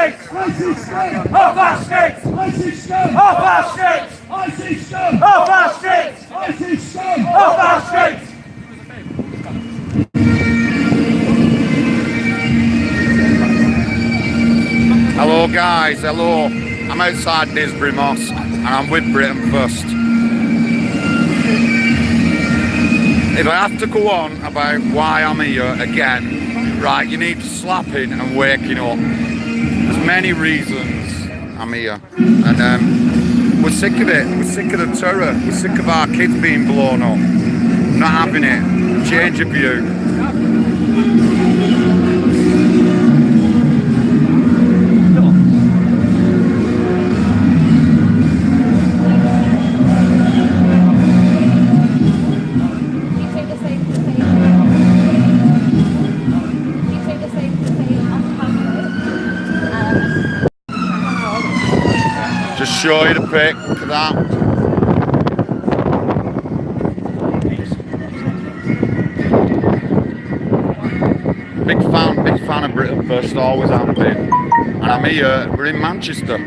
streets! Off our streets! Off our streets! Off our streets! Off our streets! Hello guys, hello. I'm outside Didsbury Mosque and I'm with Britain First. If I have to go on about why I'm here again, right, you need slapping and waking up. There's many reasons I'm here. And we're sick of it. We're sick of the terror. We're sick of our kids being blown up. Not having it. Change of view. Just show you the pic, look at that. Big fan of Britain First, always have been. And I'm here, we're in Manchester.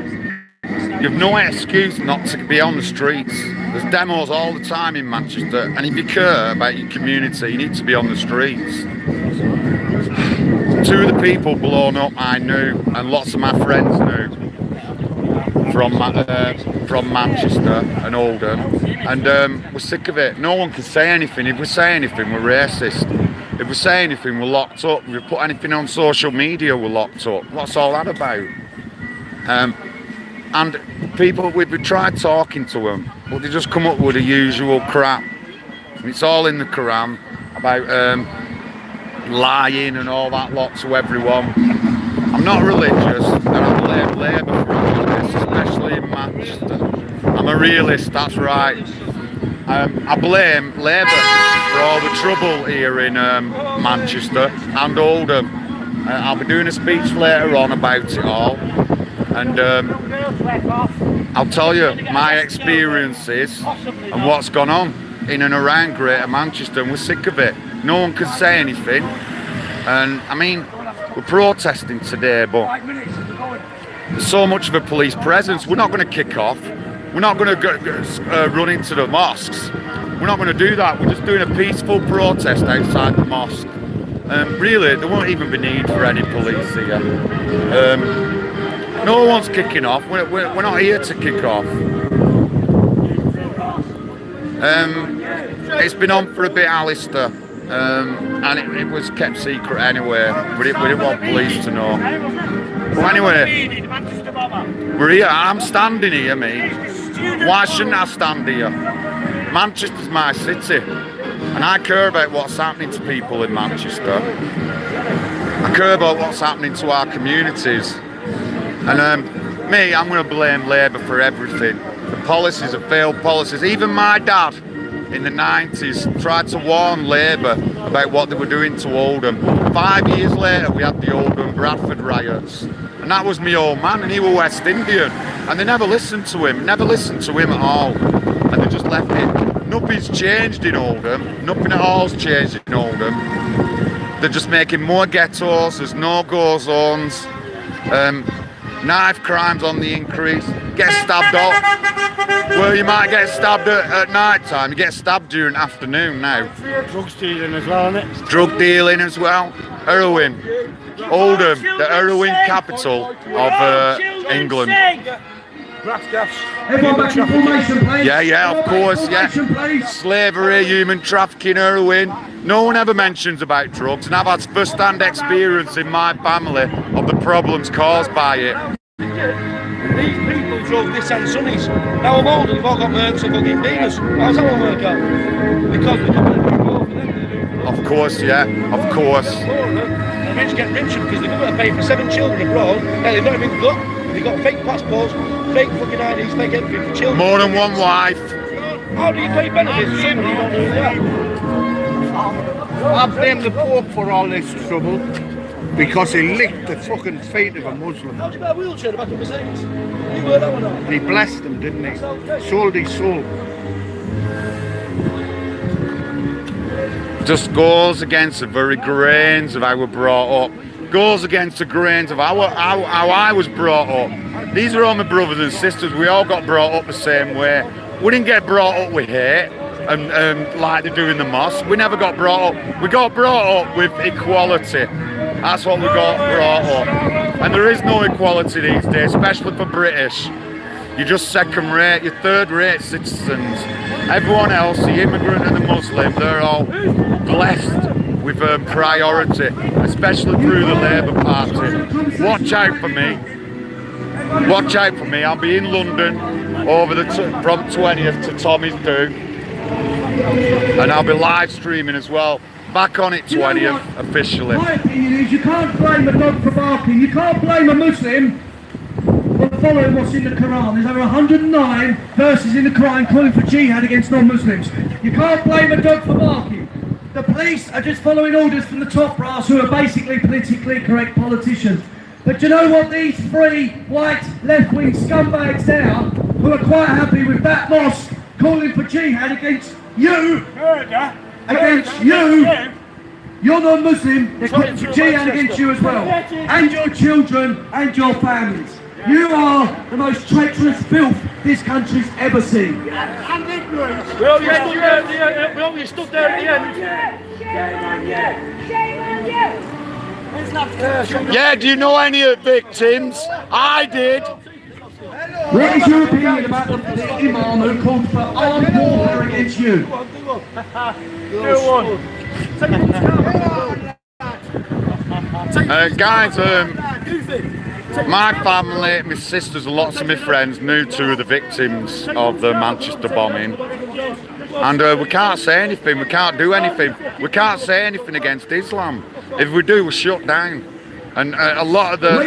You've no excuse not to be on the streets. There's demos all the time in Manchester, and if you care about your community, you need to be on the streets. Two of the people blown up I knew, and lots of my friends knew. From Manchester and Oldham, and we're sick of it. No one can say anything. If we say anything, we're racist. If we say anything, we're locked up. If we put anything on social media, we're locked up. What's all that about? And people, we've tried talking to them, but they just come up with the usual crap. And it's all in the Quran about lying and all that lot to everyone. I'm not religious, and I blame Labour for all of this, especially in Manchester. I'm a realist, that's right. I blame Labour for all the trouble here in Manchester and Oldham. I'll be doing a speech later on about it all, and I'll tell you my experiences and what's gone on in and around Greater Manchester, and we're sick of it. No one can say anything, and I mean, we're protesting today, but there's so much of a police presence. We're not going to kick off. We're not going to run into the mosques. We're not going to do that. We're just doing a peaceful protest outside the mosque. Really, there won't even be need for any police here. No one's kicking off. We're not here to kick off. It's been on for a bit, Alistair. And it was kept secret anyway. We didn't want police to know. Well, anyway, we're here. I'm standing here, mate. Why shouldn't I stand here? Manchester's my city, and I care about what's happening to people in Manchester. I care about what's happening to our communities. And me, I'm going to blame Labour for everything. The policies are failed policies. Even my dad, in the 90s, tried to warn Labour about what they were doing to Oldham. 5 years later, we had the Oldham Bradford riots, and that was my old man, and he was West Indian, and they never listened to him at all, and they just left it. Nothing's changed in Oldham. Nothing at all's changed in Oldham. They're just making more ghettos. There's no-go zones. Knife crimes on the increase. Get stabbed off. Well, you might get stabbed at night time. You get stabbed during the afternoon now. Drug dealing as well, isn't it? Drug dealing as well. Heroin. Oldham, the heroin capital of England. Yeah, of course, yeah. Slavery, human trafficking, heroin. No one ever mentions about drugs, and I've had first-hand experience in my family of the problems caused by it. These people drove this and Sunnies. Now I'm older, they've all got mercs and fucking dealers. How's that one work out? Because we're coming to more for them. Of course, yeah, of course. The rich get richer because they're going to pay for 7 children abroad. Now they've not even got. They've got fake passports, fake fucking IDs, fake everything for children. More than one wife. How do you pay benefits for somebody who don't do that? I blame the Pope for all this trouble because he licked the fucking feet of a Muslim. How do you buy a wheelchair back in Mercedes? You heard that one on? He blessed them, didn't he? Sold his soul. Just goes against the very grains of how we're brought up. goes against the grains of how I was brought up. These are all my brothers and sisters. We all got brought up the same way. We didn't get brought up with hate and like they do in the mosque. We never got brought up. We got brought up with equality. That's what we got brought up. And there is no equality these days, especially for British. You're just second rate, you're third rate citizens. Everyone else, the immigrant and the Muslim, they're all blessed with priority, especially through the Labour Party. Watch out for me. Watch out for me. I'll be in London over from 20th to Tommy's Do. And I'll be live streaming as well. Back on it 20th officially. My opinion is you can't blame a dog for barking. You can't blame a Muslim for following what's in the Quran. There's over 109 verses in the Quran calling for jihad against non-Muslims. You can't blame a dog for barking. The police are just following orders from the top brass who are basically politically correct politicians. But you know what these three white left-wing scumbags now, who are quite happy with that mosque calling for jihad against you, you're non-Muslim, they're calling for jihad against you as well, and your children and your families. You are the most treacherous filth this country's ever seen. And ignorance. We all stood there at the end. Shame on you! Shame on you! Yeah, do you know any of the victims? I did. What is your opinion about the imam who called for armed warfare against you? Guys, my family, my sisters and lots of my friends knew two of the victims of the Manchester bombing. And we can't say anything, we can't do anything. We can't say anything against Islam. If we do, we're shut down. And a lot of the,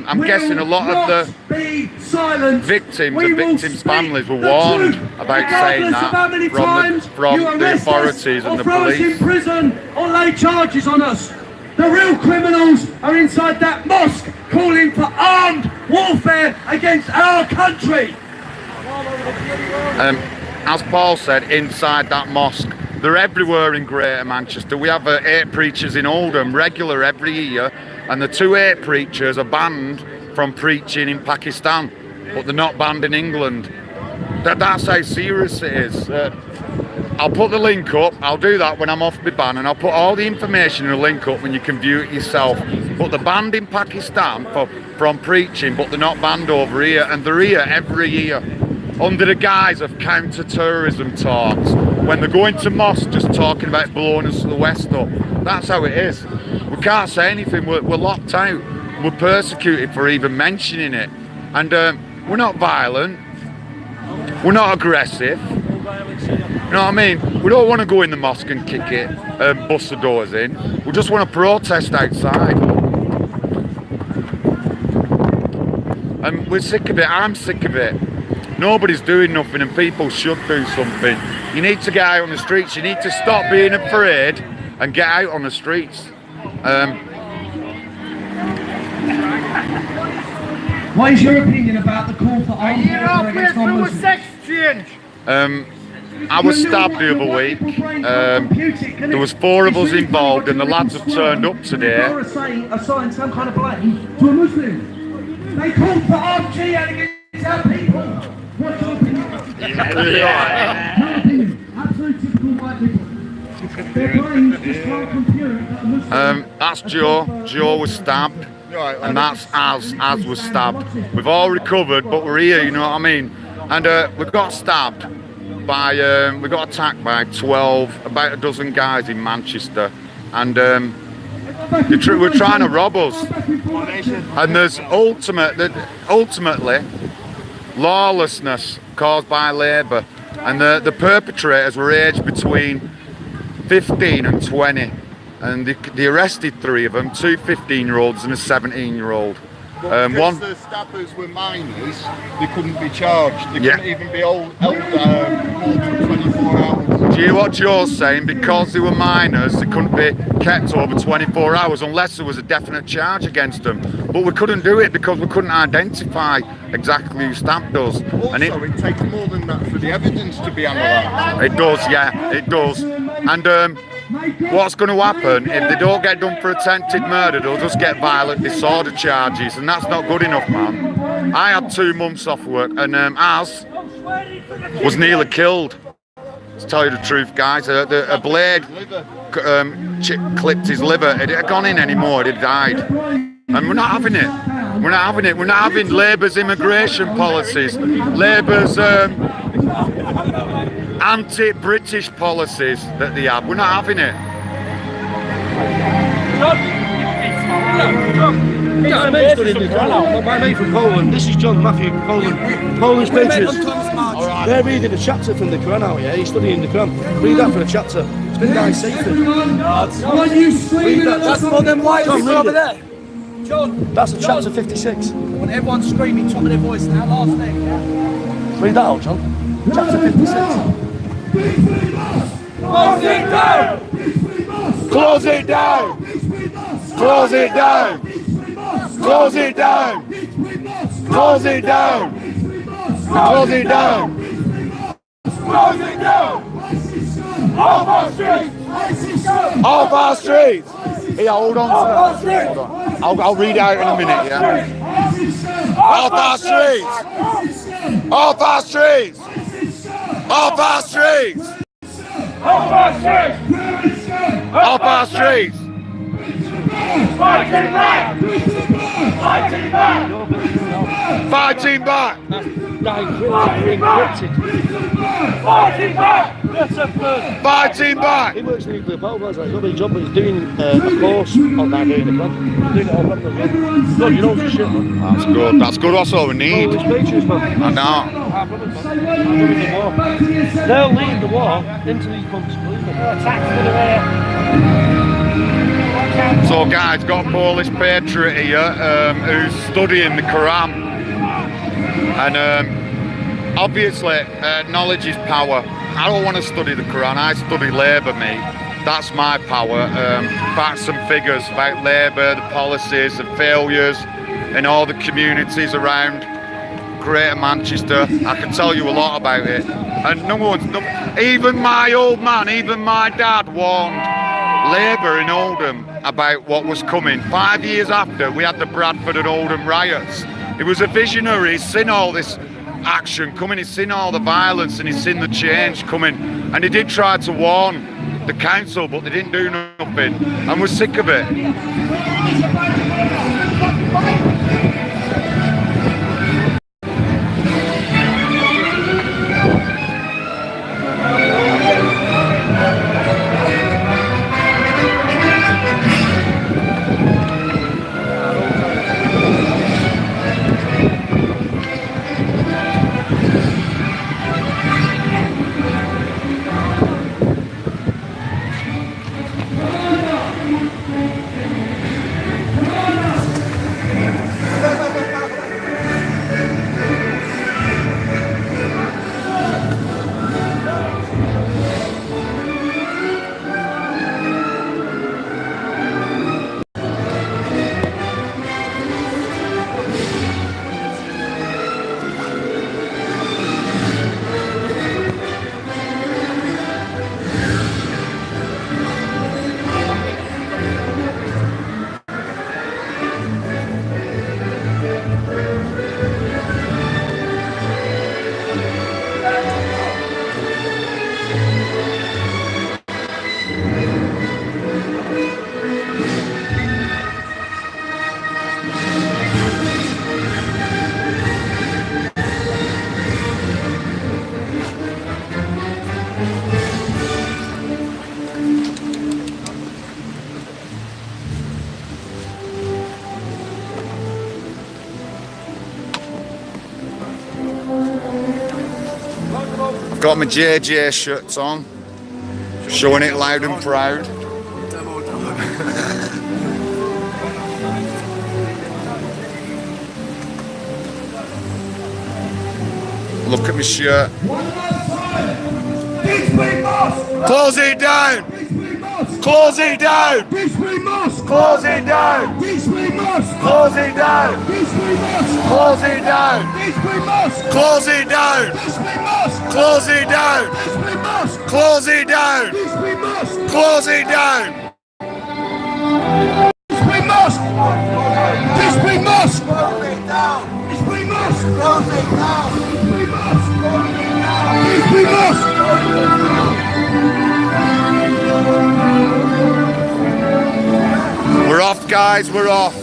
I'm guessing a lot of the victims and victims' families were warned about saying that from the authorities and the police. Throw us in prison or lay charges on us. The real criminals are inside that mosque calling for armed warfare against our country. As Paul said, inside that mosque. They're everywhere in Greater Manchester. We have 8 preachers in Oldham, regular every year, and the 2 8 preachers are banned from preaching in Pakistan, but they're not banned in England. That's how serious it is. I'll put the link up, I'll do that when I'm off my ban, and I'll put all the information in a link up when you can view it yourself. But they're banned in Pakistan from preaching, but they're not banned over here, and they're here every year under the guise of counter-terrorism talks, when they're going to mosques just talking about blowing us to the west up. That's how it is. We can't say anything, we're locked out. We're persecuted for even mentioning it. And we're not violent, we're not aggressive. You know what I mean? We don't want to go in the mosque and kick it, bust the doors in. We just want to protest outside. And we're sick of it, I'm sick of it. Nobody's doing nothing and people should do something. You need to get out on the streets, you need to stop being afraid and get out on the streets. What is your opinion about the call for armed warfare against non-Muslims? I was stabbed the other week. There was 4 of us involved and the lads have turned up today. Assigned some kind of blame to a Muslim. They called for armed jihad against our people. What's your opinion? No opinion. Absolute typical white people. Their brains just can't compute that a Muslim. That's Joe. Joe was stabbed. And that's Az was stabbed. We've all recovered, but we're here, you know what I mean? And we got stabbed by, we got attacked by about a dozen guys in Manchester. And we're trying to rob us. And there's ultimately lawlessness caused by Labour. And the perpetrators were aged between 15 and 20. And they arrested 3 of them, 2 15-year-olds and a 17-year-old. Because the stabbers were minors, they couldn't be charged. They couldn't even be held more than 24 hours. Do you hear what Joe's saying? Because they were minors, they couldn't be kept over 24 hours unless there was a definite charge against them. But we couldn't do it because we couldn't identify exactly who stabbed us. Also, and it takes more than that for the evidence to be analysed. It does, yeah, it does. And what's going to happen if they don't get done for attempted murder? They'll just get violent disorder charges, and that's not good enough, man. I had 2 months off work, and Az was nearly killed. To tell you the truth, guys, a blade clipped his liver. It had gone in anymore. It had died. And we're not having it. We're not having it. We're not having Labour's immigration policies, Labour's anti-British policies that they have. We're not having it. My mate's studying in the Crown. My mate from Poland. This is John Matthew from Poland. Polish Patriots. They're reading a chapter from the Quran out here. He's studying the Quran. Read that for a chapter. It's been nice safety. Read that. That's for them white John, people read over it. there. John. That's a chapter 56. When everyone's screaming top of their voice in that last name. Yeah? Read that out, John. Chapter 56. Close it down! Close it down! Close it down! Close it down! Close it down! Close it down! Close it down! Off our streets! Off our streets! Yeah, hold on to that. Hold on. I'll read it out in a minute, yeah? Off our streets! Off our streets! Off our streets! Off our streets! Off our streets! Fighting back! Fighting back! Fighting back! Fighting back! Fighting back! He works in nuclear power plants, like nobody job, but he's doing a course on that doing the plan. Doing it all from the plan. God, you know the shit, man. That's good. That's good. That's all we need. Polish Patriots, man. I know. Our brothers, man. Our brothers in war. They'll lead the war into these countries, believe me. So, guys, got a Polish patriot here who's studying the Quran, and obviously, knowledge is power. I don't want to study the Quran. I study Labour, me. That's my power. Facts and figures about Labour, the policies, the failures in all the communities around Greater Manchester. I can tell you a lot about it. And even my old man, even my dad warned Labour in Oldham about what was coming. 5 years after we had the Bradford and Oldham riots. He was a visionary. He's seen all this action coming, he's seen all the violence, and he's seen the change coming. And he did try to warn the council, but they didn't do nothing. And we're sick of it. Got my JJ shirts on, showing it loud and proud. Look at my shirt. Close it down! Close it down! Didsbury must! Close it down! Didsbury must! Close it down! Didsbury must! Close it down! Didsbury must! Close it down! Didsbury must! Close it down! Didsbury must! Close it down! Didsbury must! Close it down! Didsbury must! Didsbury must! Didsbury must! Didsbury must! Didsbury must! We're off, guys, we're off.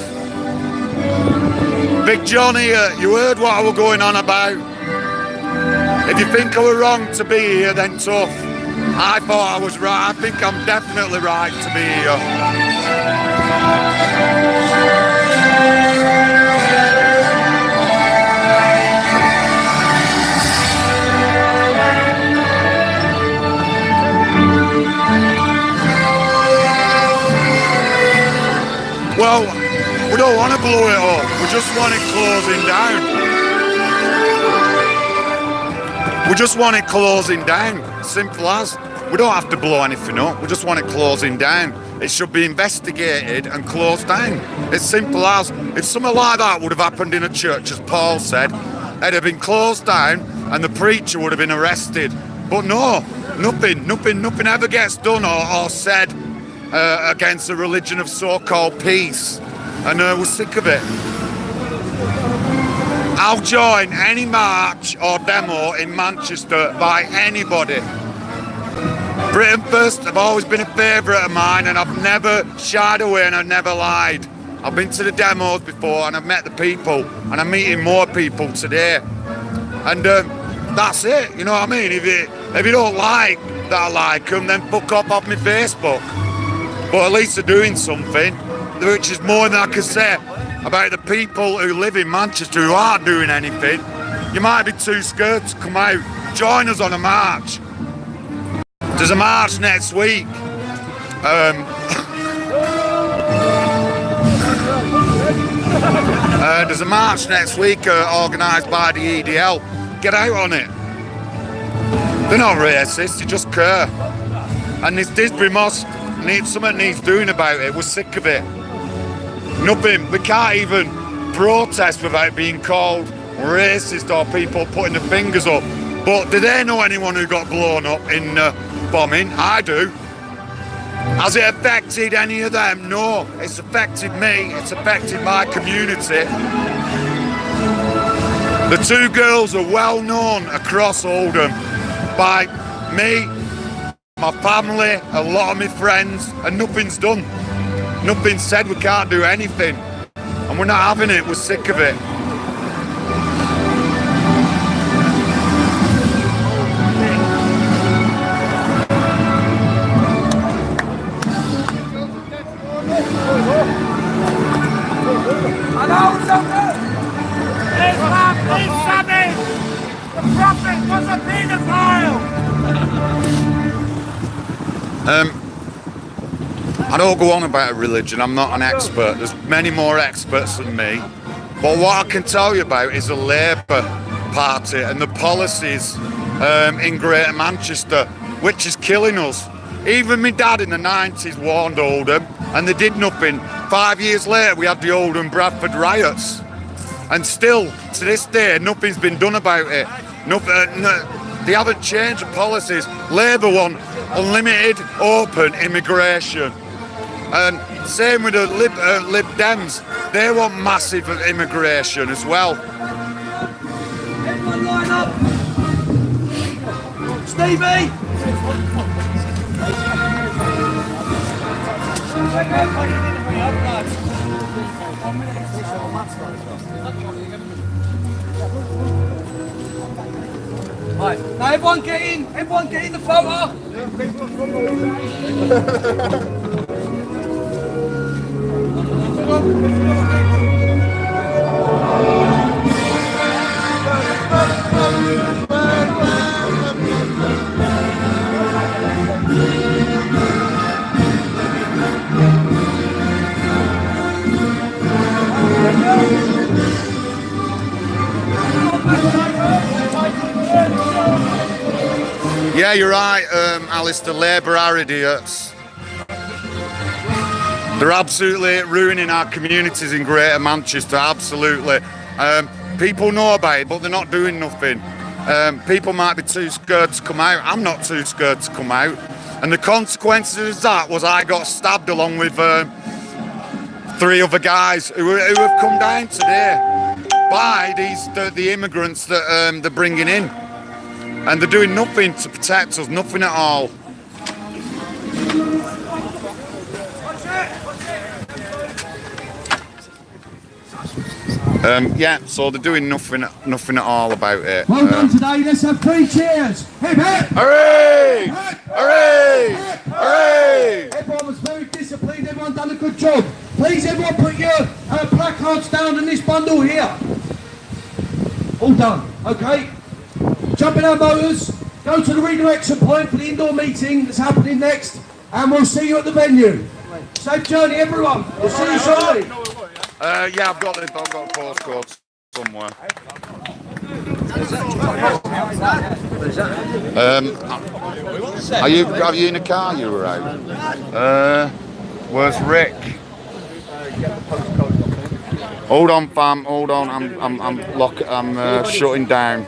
Big John here, you heard what I was going on about. If you think I were wrong to be here, then tough. I thought I was right. I think I'm definitely right to be here. Well, we don't want to blow it up. We just want it closing down. We just want it closing down. Simple as. We don't have to blow anything up. We just want it closing down. It should be investigated and closed down. It's simple as. If something like that would have happened in a church, as Paul said, it'd have been closed down and the preacher would have been arrested. But no, nothing ever gets done or said against the religion of so-called peace, and we're sick of it. I'll join any march or demo in Manchester by anybody. Britain First have always been a favourite of mine, and I've never shied away and I've never lied. I've been to the demos before and I've met the people, and I'm meeting more people today. And that's it, you know what I mean? If you don't like that I like them, then fuck off my Facebook. But at least they're doing something, which is more than I can say about the people who live in Manchester who aren't doing anything. You might be too scared to come out. Join us on a march. There's a march next week. There's a march next week organised by the EDL. Get out on it. They're not racist, they just care. And this Didsbury Mosque, something needs doing about it. We're sick of it. Nothing. We can't even protest without being called racist or people putting their fingers up. But do they know anyone who got blown up in bombing? I do. Has it affected any of them? No. It's affected me. It's affected my community. The two girls are well known across Oldham by me, my family, a lot of my friends, and nothing's done. Nothing's said. We can't do anything. And we're not having it. We're sick of it. Islam is savage! The Prophet was a paedophile! I don't go on about religion. I'm not an expert. There's many more experts than me. But what I can tell you about is the Labour Party and the policies in Greater Manchester, which is killing us. Even my dad in the 90s warned Oldham, and they did nothing. 5 years later, we had the Oldham Bradford riots. And still, to this day, nothing's been done about it. They haven't changed the policies. Labour want unlimited, open immigration. And same with the Lib Dems. They want massive immigration as well. Everyone line up! Stevie! Right, now everyone get in the photo! Yeah, you're right, Alistair. Labour are idiots. They're absolutely ruining our communities in Greater Manchester, absolutely. People know about it, but they're not doing nothing. People might be too scared to come out. I'm not too scared to come out. And the consequences of that was I got stabbed along with 3 other guys who have come down today by the immigrants that they're bringing in. And they're doing nothing to protect us, nothing at all. Yeah, so they're doing nothing at all about it. Well done today. Let's have 3 cheers. Hip hip! Hooray! Hooray! Hooray! Everyone was very disciplined. Everyone done a good job. Please, everyone, put your placards down in this bundle here. All done. Okay. Jump in our motors. Go to the redirection point for the indoor meeting that's happening next, and we'll see you at the venue. Safe journey, everyone. We'll see you shortly. Yeah, I've got a postcode somewhere. Are you in a car? You were out. Where's Rick? Hold on, fam. Hold on. I'm shutting down.